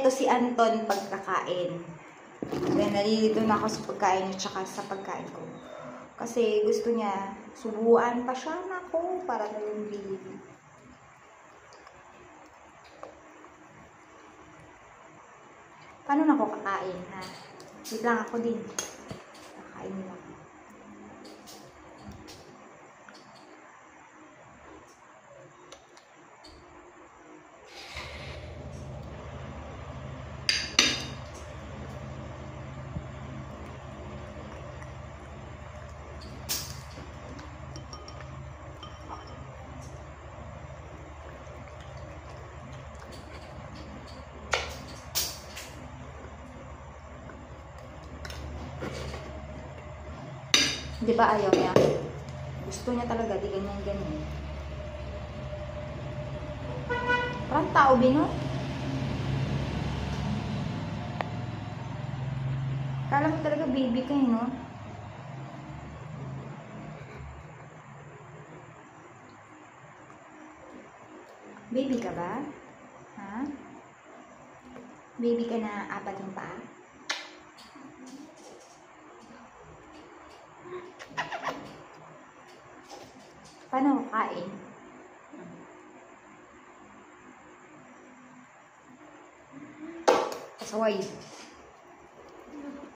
Kompleto si Anton pagkakain. Kaya nalilito na ako sa pagkain niya tsaka sa pagkain ko. Kasi gusto niya, subuan pa siya na ako para na yung baby. Paano na ako kakain, ha? Wait lang ako din. Kakain lang. Di ba ayaw niya? Gusto niya talaga, di ganyan. Parang tao no? Kala mo talaga baby ka no? Baby ka ba? Ha? Baby ka na 4 yung paa? Paano ako kain? Pasaway.